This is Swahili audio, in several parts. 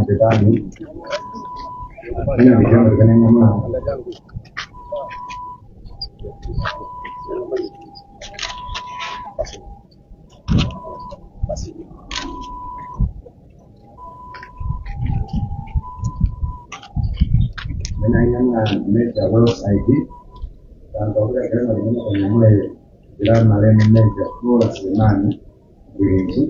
Petani. Ini bisa berkenan nama. Menanya meja bolos ID dan kalau kita kira bagaimana mulai bilang malam meja bolos mana ini.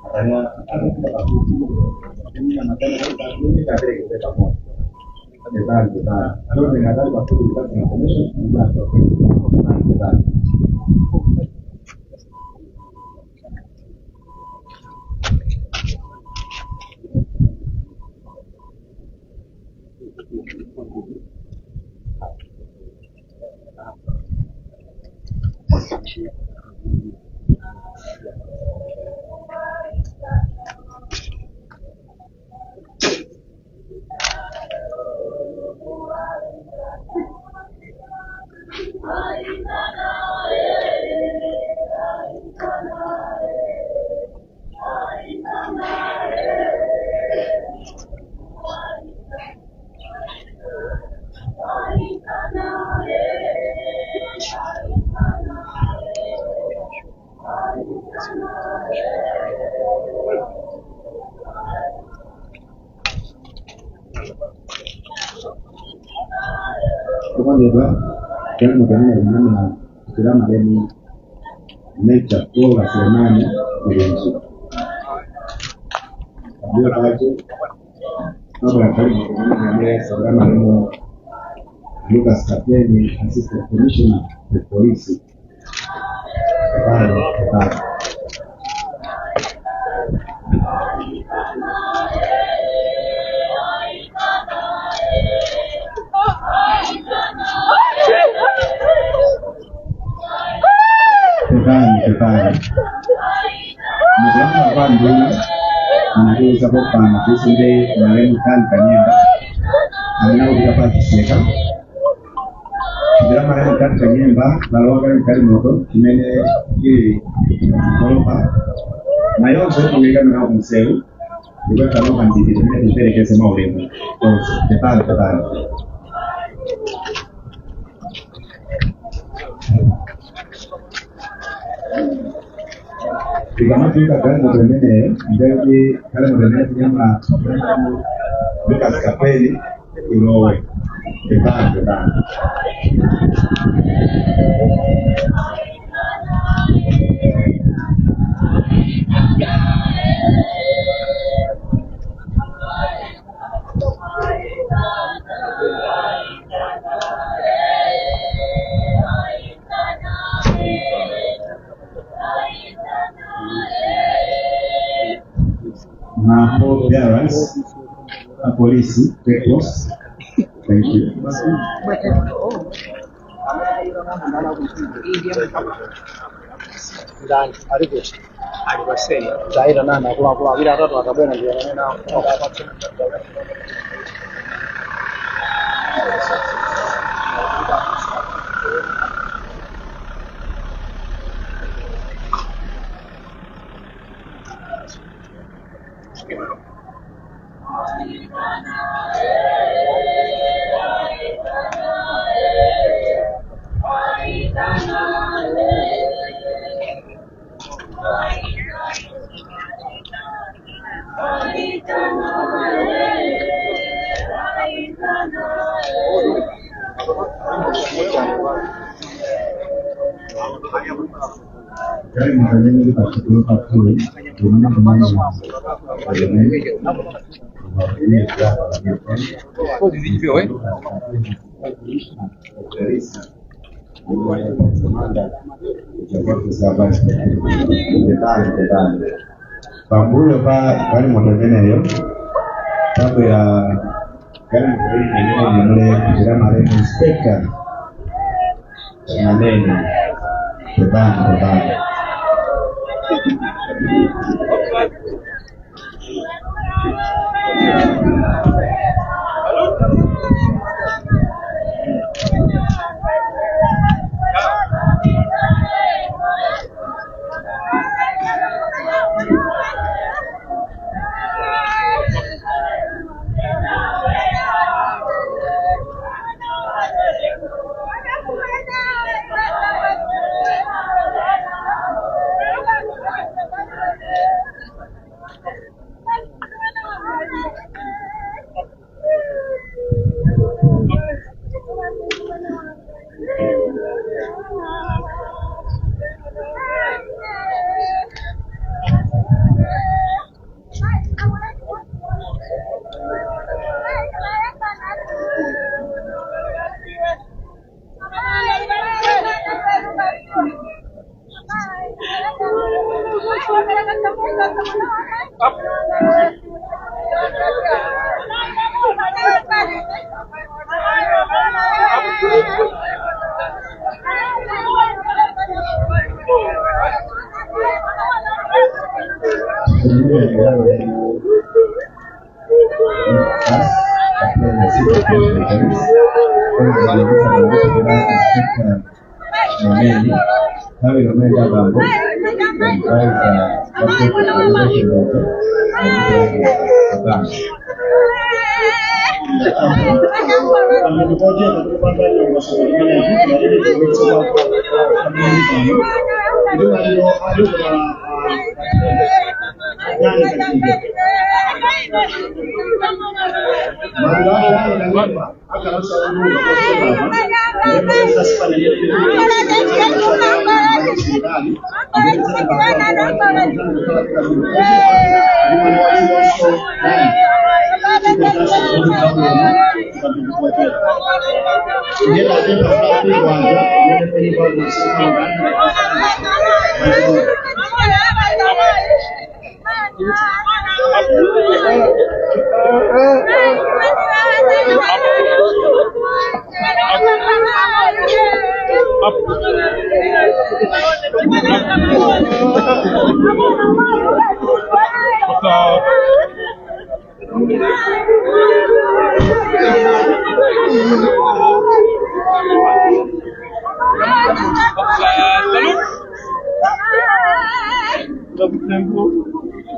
Katanya ini kita kalau dengar waktu kita Dia kan makanya mana sudah ada ni meja bola semana begitu. Dia lagi apa kali dia seorang mana Lucas Capelli, Assistant Commissioner de Police. Tekan. Mungkin orang dulu, nanti sebab nanti sendiri kemarin kan kanyenda, karena udah dapat sekan. Jika kemarin kan kanyenda, lalu kan motor, ini kalau pak, mayor saya pemilikan orang museu, juga kalau kan di sini kita semua orang, terus tekan. Jika masih kadang modelnya, jadi kalau modelnya punya Lucas Capelli, itu tekan. Marco Beras, a polisi, Pecos. Thank you. Dan arigus, aribase, daira na kula bila ro ta bena dia na Kali mwanadamu ni particular factor dunia kama Pambuyo kali mwanadamu sababu ya kali mwanadamu ni marehemu inspector maneno tebana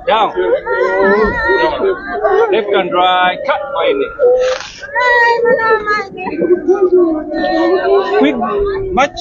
Down. Left and right. Cut by it. Quick. Much.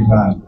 Kalau